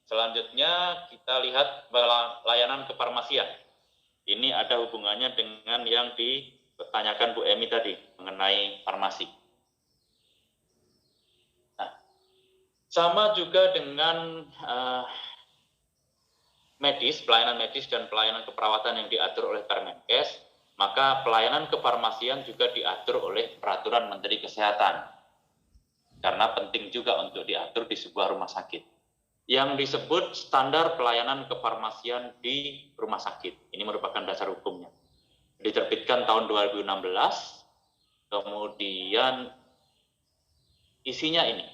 Selanjutnya kita lihat layanan kefarmasian. Ini ada hubungannya dengan yang ditanyakan Bu Emi tadi mengenai farmasi. Nah, sama juga dengan pelayanan medis dan pelayanan keperawatan yang diatur oleh Permenkes, maka pelayanan kefarmasian juga diatur oleh Peraturan Menteri Kesehatan. Karena penting juga untuk diatur di sebuah rumah sakit. Yang disebut standar pelayanan kefarmasian di rumah sakit. Ini merupakan dasar hukumnya. Diterbitkan tahun 2016, kemudian isinya ini.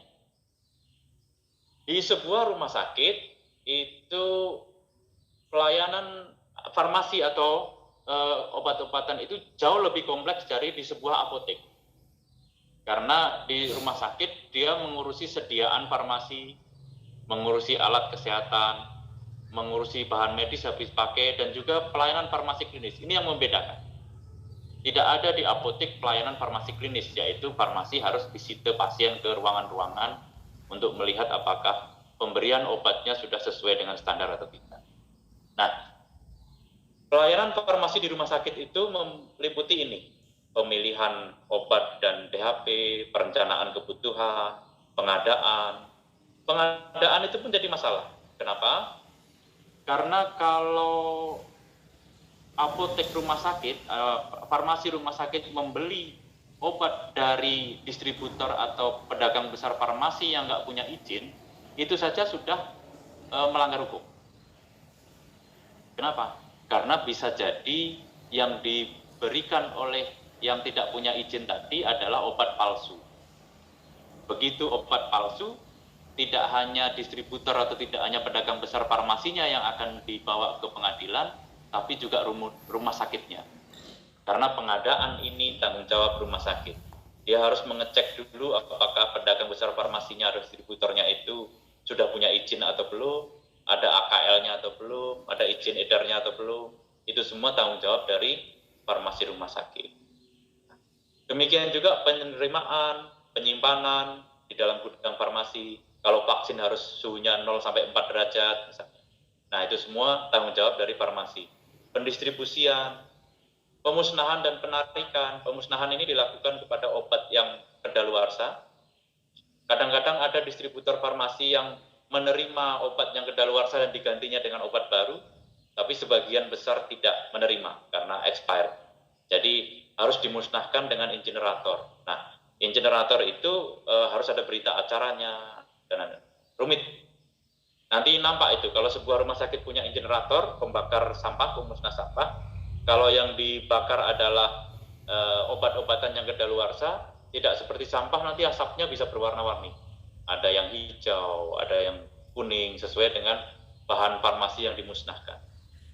Di sebuah rumah sakit itu pelayanan farmasi atau obat-obatan itu jauh lebih kompleks dari di sebuah apotek. Karena di rumah sakit dia mengurusi sediaan farmasi, mengurusi alat kesehatan, mengurusi bahan medis habis pakai, dan juga pelayanan farmasi klinis. Ini yang membedakan. Tidak ada di apotek pelayanan farmasi klinis, yaitu farmasi harus visite pasien ke ruangan-ruangan untuk melihat apakah pemberian obatnya sudah sesuai dengan standar atau tidak. Nah, pelayanan farmasi di rumah sakit itu meliputi ini, pemilihan obat dan DHP, perencanaan kebutuhan, pengadaan. Pengadaan itu pun jadi masalah. Kenapa? Karena kalau apotek rumah sakit, farmasi rumah sakit membeli obat dari distributor atau pedagang besar farmasi yang nggak punya izin, itu saja sudah melanggar hukum. Kenapa? Karena bisa jadi yang diberikan oleh yang tidak punya izin tadi adalah obat palsu. Begitu obat palsu, tidak hanya distributor atau tidak hanya pedagang besar farmasinya yang akan dibawa ke pengadilan, tapi juga rumah sakitnya. Karena pengadaan ini tanggung jawab rumah sakit. Dia harus mengecek dulu apakah pedagang besar farmasinya atau distributornya itu sudah punya izin atau belum, ada AKL-nya atau belum, ada izin edarnya atau belum. Itu semua tanggung jawab dari farmasi rumah sakit. Demikian juga penerimaan, penyimpanan di dalam gudang farmasi. Kalau vaksin harus suhunya 0 sampai 4 derajat misalnya. Nah, itu semua tanggung jawab dari farmasi. Pendistribusian, pemusnahan dan penarikan. Pemusnahan ini dilakukan kepada obat yang kedaluarsa. Kadang-kadang ada distributor farmasi yang menerima obat yang kedaluarsa dan digantinya dengan obat baru, tapi sebagian besar tidak menerima karena expired. Jadi harus dimusnahkan dengan ingenerator. Nah, ingenerator itu harus ada berita acaranya dan rumit. Nanti nampak itu kalau sebuah rumah sakit punya ingenerator, pembakar sampah, pemusnah sampah. Kalau yang dibakar adalah obat-obatan yang kedaluarsa, tidak seperti sampah, nanti asapnya bisa berwarna-warni. Ada yang hijau, ada yang kuning, sesuai dengan bahan farmasi yang dimusnahkan.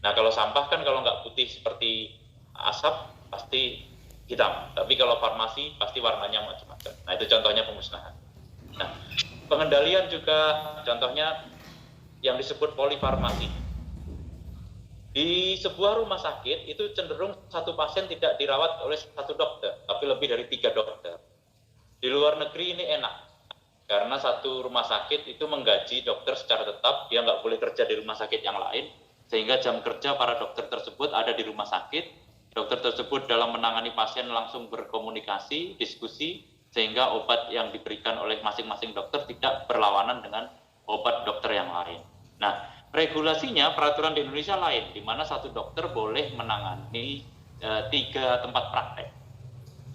Nah, kalau sampah kan kalau nggak putih seperti asap, pasti hitam. Tapi kalau farmasi, pasti warnanya macam-macam. Nah, itu contohnya pemusnahan. Nah, pengendalian juga contohnya yang disebut polifarmasi. Di sebuah rumah sakit itu cenderung satu pasien tidak dirawat oleh satu dokter, tapi lebih dari 3 dokter. Di luar negeri ini enak, karena satu rumah sakit itu menggaji dokter secara tetap, dia nggak boleh kerja di rumah sakit yang lain, sehingga jam kerja para dokter tersebut ada di rumah sakit. Dokter tersebut dalam menangani pasien langsung berkomunikasi, diskusi, sehingga obat yang diberikan oleh masing-masing dokter tidak berlawanan dengan obat dokter yang lain. Nah, regulasinya peraturan di Indonesia lain, di mana satu dokter boleh menangani 3 tempat praktek.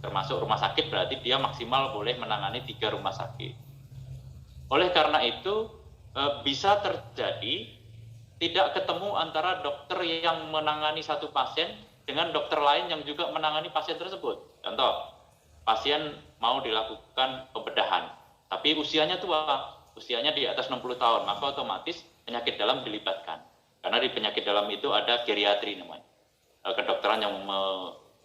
Termasuk rumah sakit, berarti dia maksimal boleh menangani 3 rumah sakit. Oleh karena itu, bisa terjadi tidak ketemu antara dokter yang menangani satu pasien dengan dokter lain yang juga menangani pasien tersebut. Contoh, pasien mau dilakukan pembedahan, tapi usianya tua, usianya di atas 60 tahun, maka otomatis penyakit dalam dilibatkan. Karena di penyakit dalam itu ada geriatri namanya, kedokteran yang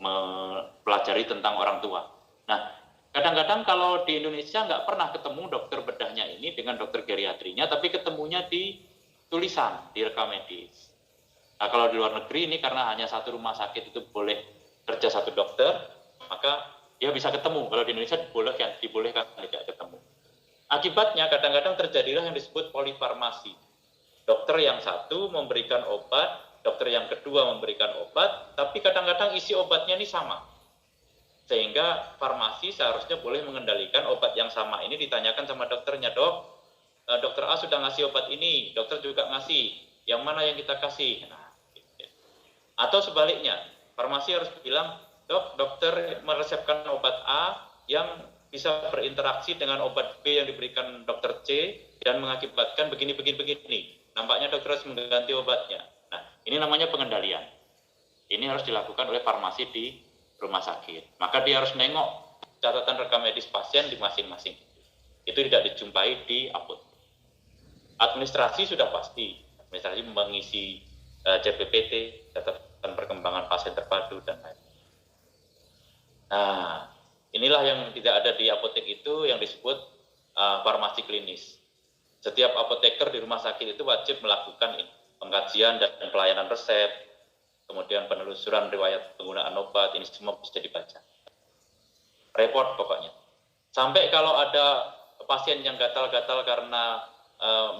mempelajari tentang orang tua. Nah, kadang-kadang kalau di Indonesia nggak pernah ketemu dokter bedahnya ini dengan dokter geriatrinya, tapi ketemunya di tulisan, di rekam medis. Nah, kalau di luar negeri ini karena hanya satu rumah sakit itu boleh kerja satu dokter, maka dia bisa ketemu. Kalau di Indonesia dibolehkan tidak ketemu. Akibatnya kadang-kadang terjadilah yang disebut polifarmasi. Dokter yang satu memberikan obat, dokter yang kedua memberikan obat, tapi kadang-kadang isi obatnya ini sama. Sehingga farmasi seharusnya boleh mengendalikan obat yang sama ini ditanyakan sama dokternya, dok, dokter A sudah ngasih obat ini, dokter juga ngasih, yang mana yang kita kasih? Nah, atau sebaliknya, farmasi harus bilang, dok, dokter meresepkan obat A yang bisa berinteraksi dengan obat B yang diberikan dokter C dan mengakibatkan begini. Nampaknya dokter harus mengganti obatnya. Nah, ini namanya pengendalian. Ini harus dilakukan oleh farmasi di rumah sakit. Maka dia harus nengok catatan rekam medis pasien di masing-masing. Itu tidak dijumpai di apotek. Administrasi sudah pasti. Administrasi mengisi CPPT, catatan perkembangan pasien terpadu, dan lain-lain. Nah, inilah yang tidak ada di apotek itu yang disebut farmasi klinis. Setiap apoteker di rumah sakit itu wajib melakukan pengkajian dan pelayanan resep, kemudian penelusuran riwayat penggunaan obat, ini semua bisa dibaca. Report pokoknya. Sampai kalau ada pasien yang gatal-gatal karena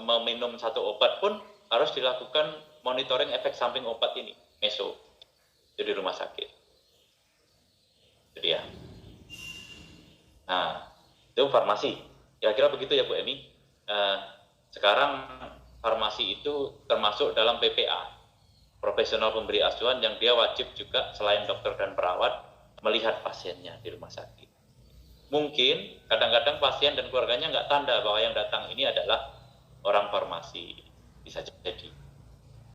meminum satu obat pun harus dilakukan monitoring efek samping obat ini, meso, itu di rumah sakit. Itu dia. Nah, itu farmasi. Kira-kira begitu ya Bu Emi. Sekarang farmasi itu termasuk dalam PPA, profesional pemberi asuhan, yang dia wajib juga selain dokter dan perawat melihat pasiennya di rumah sakit. Mungkin kadang-kadang pasien dan keluarganya nggak tanda bahwa yang datang ini adalah orang farmasi, bisa jadi.